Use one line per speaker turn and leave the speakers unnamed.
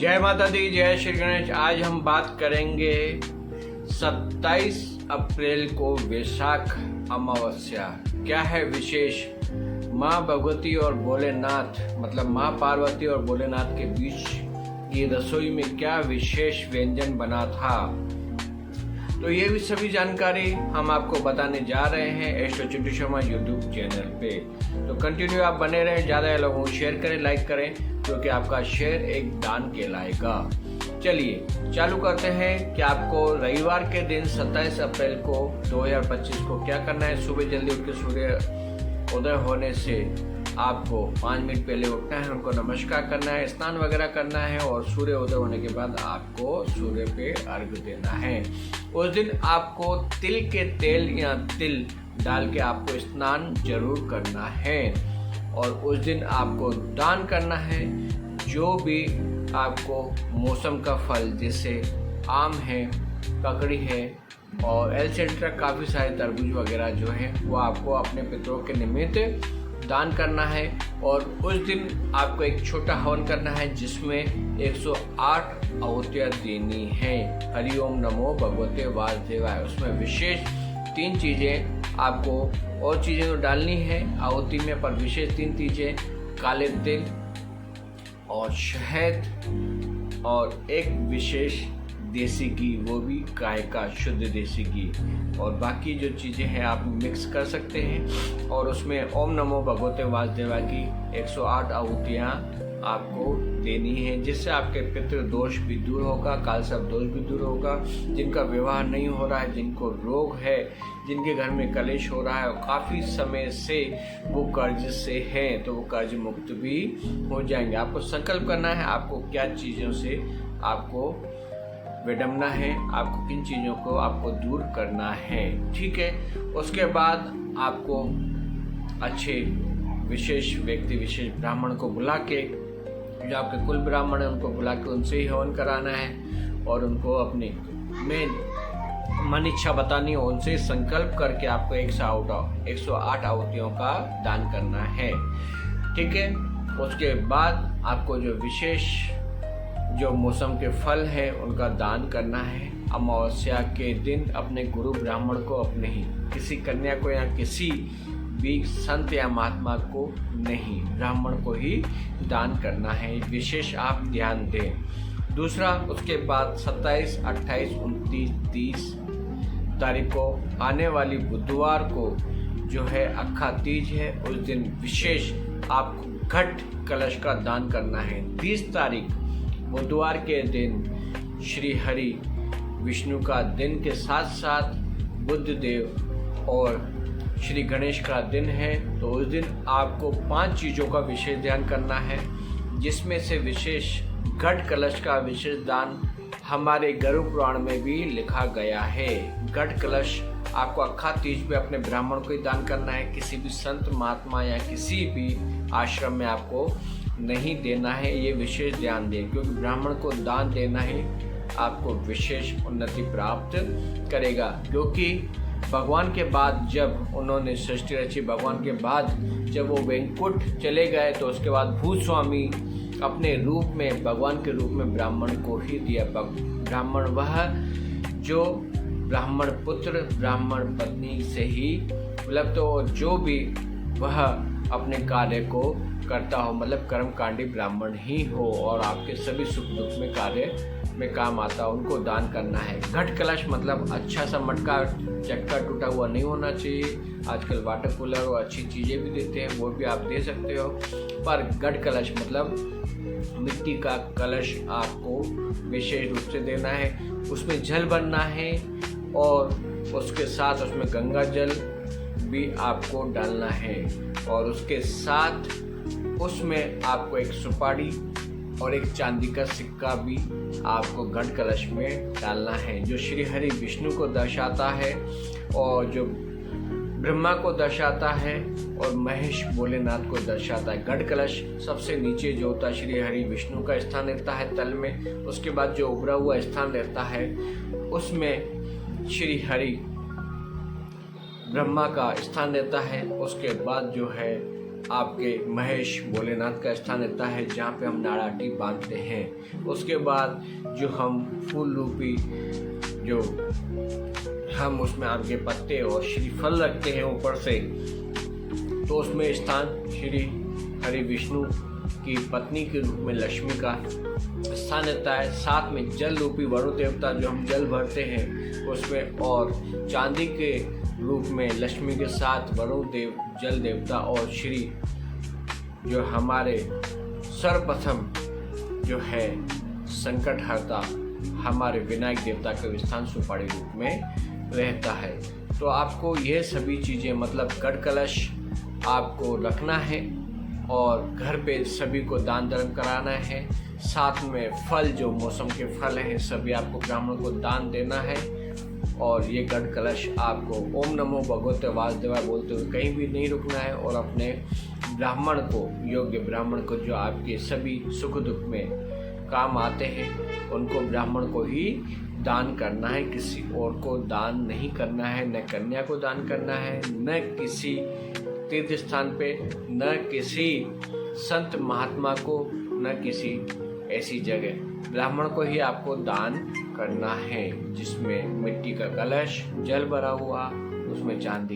जय माता दी, जय श्री गणेश। आज हम बात करेंगे 27 अप्रैल को वैशाख अमावस्या। क्या है विशेष? माँ भगवती और भोलेनाथ मतलब माँ पार्वती और भोलेनाथ के बीच की रसोई में क्या विशेष व्यंजन बना था, तो ये भी सभी जानकारी हम आपको बताने जा रहे हैं astro Chintu Sharma YouTube channel पे। तो कंटिन्यू आप बने रहें, ज़्यादा लोगों को शेयर करें, लाइक करें, क्योंकि आपका शेयर एक दान कहलाएगा। चलिए चालू करते हैं कि आपको रविवार के दिन 27 अप्रैल को 2025 को क्या करना है। सुबह जल्दी उठ के सूर्य उदय होने से आपको 5 मिनट पहले उठना है, उनको नमस्कार करना है, स्नान वगैरह करना है और सूर्य उदय होने के बाद आपको सूर्य पे अर्घ्य देना है। उस दिन आपको तिल के तेल या तिल डाल के आपको स्नान जरूर करना है और उस दिन आपको दान करना है। जो भी आपको मौसम का फल जैसे आम है, ककड़ी है और एटसेट्रा काफ़ी सारे तरबूज वगैरह जो है वो आपको अपने पितरों के निमित्त दान करना है। और उस दिन आपको एक छोटा हवन करना है जिसमें 108 आहुतियाँ देनी है। हरिओम नमो भगवते वासुदेवाय। उसमें विशेष 3 चीज़ें आपको, और चीज़ें तो डालनी है आहुति में, पर विशेष 3 चीज़ें, काले तिल और शहद और एक विशेष देसी घी, वो भी गाय का शुद्ध देसी घी, और बाकी जो चीज़ें हैं आप मिक्स कर सकते हैं। और उसमें ओम नमो भगवते वासुदेवाय की 108 आहुतियाँ आपको देनी है, जिससे आपके पितृ दोष भी दूर होगा, काल सर्प दोष भी दूर होगा। जिनका विवाह नहीं हो रहा है, जिनको रोग है, जिनके घर में कलेश हो रहा है और काफ़ी समय से वो कर्ज से हैं, तो वो कर्ज मुक्त भी हो जाएंगे। आपको संकल्प करना है आपको क्या चीज़ों से आपको विडम्बना है, आपको किन चीज़ों को आपको दूर करना है, ठीक है। उसके बाद आपको अच्छे विशेष व्यक्ति, विशेष ब्राह्मण को बुला के, जो आपके कुल ब्राह्मण है उनको बुला के उनसे ही हवन कराना है और उनको अपनी मन इच्छा बतानी है। उनसे संकल्प करके आपको 108 आहुतियों का दान करना है, ठीक है। उसके बाद आपको जो विशेष जो मौसम के फल है उनका दान करना है। अमावस्या के दिन अपने गुरु ब्राह्मण को, अपने ही किसी कन्या को या किसी भी संत या महात्मा को नहीं, ब्राह्मण को ही दान करना है। विशेष आप ध्यान दें। दूसरा, उसके बाद 27, 28, 29, 30 तारीख को आने वाली बुधवार को जो है अक्खा तीज है, उस दिन विशेष आपको घट कलश का दान करना है। 30 तारीख बुधवार के दिन श्री हरि विष्णु का दिन के साथ साथ बुद्ध देव और श्री गणेश का दिन है, तो उस दिन आपको 5 चीज़ों का विशेष ध्यान करना है, जिसमें से विशेष घट कलश का विशेष दान हमारे गरुड़ पुराण में भी लिखा गया है। घट कलश आपको अक्खा तीज पे अपने ब्राह्मण को ही दान करना है, किसी भी संत महात्मा या किसी भी आश्रम में आपको नहीं देना है। ये विशेष ध्यान दें, क्योंकि ब्राह्मण को दान देना ही आपको विशेष उन्नति प्राप्त करेगा। क्योंकि भगवान के बाद जब उन्होंने सृष्टि रची, भगवान के बाद जब वो वैकुंठ चले गए, तो उसके बाद भूस्वामी अपने रूप में, भगवान के रूप में ब्राह्मण को ही दिया। ब्राह्मण वह जो ब्राह्मण पुत्र, ब्राह्मण पत्नी से ही मतलब, तो जो भी वह अपने कार्य को करता हो, मतलब कर्मकांडी ब्राह्मण ही हो और आपके सभी सुख दुख में कार्य में काम आता, उनको दान करना है। घट कलश मतलब अच्छा सा मटका, चक्का टूटा हुआ नहीं होना चाहिए। आजकल वाटर कूलर और अच्छी चीज़ें भी देते हैं, वो भी आप दे सकते हो, पर घट कलश मतलब मिट्टी का कलश आपको विशेष रूप से देना है। उसमें जल भरना है और उसके साथ उसमें गंगा जल भी आपको डालना है, और उसके साथ उसमें आपको एक सुपारी और एक चांदी का सिक्का भी आपको घट कलश में डालना है, जो श्री हरि विष्णु को दर्शाता है और जो ब्रह्मा को दर्शाता है और महेश भोलेनाथ को दर्शाता है। घट कलश सबसे नीचे जो होता है श्री हरि विष्णु का स्थान रहता है तल में, उसके बाद जो उभरा हुआ स्थान रहता है उसमें श्री हरि ब्रह्मा का स्थान रहता है। उसके बाद जो है आपके महेश भोलेनाथ का स्थान रहता है जहाँ पे हम नाड़ाटी बांधते हैं। उसके बाद जो हम फूल रूपी जो हम उसमें आम के पत्ते और श्रीफल रखते हैं ऊपर से, तो उसमें स्थान श्री हरि विष्णु की पत्नी के रूप में लक्ष्मी का स्थान रहता है। साथ में जल रूपी वरुण देवता जो हम जल भरते हैं उसमें, और चांदी के रूप में लक्ष्मी के साथ वरुण देव जल देवता, और श्री जो हमारे सर्वप्रथम जो है संकटहर्ता हमारे विनायक देवता का स्थान सुपाड़ी रूप में रहता है। तो आपको यह सभी चीज़ें मतलब गढ़ कलश आपको रखना है और घर पे सभी को दान धर्म कराना है। साथ में फल जो मौसम के फल हैं सभी आपको ब्राह्मणों को दान देना है। और ये गढ़ कलश आपको ओम नमो भगवते वासुदेवाय बोलते हुए कहीं भी नहीं रुकना है, और अपने ब्राह्मण को, योग्य ब्राह्मण को जो आपके सभी सुख दुख में काम आते हैं उनको ब्राह्मण को ही दान करना है। किसी और को दान नहीं करना है, न कन्या को दान करना है, न किसी तीर्थ स्थान पे, न किसी संत महात्मा को, न किसी ऐसी जगह। ब्राह्मण को ही आपको दान करना है जिसमें मिट्टी का कलश जल भरा हुआ, उसमें चांदी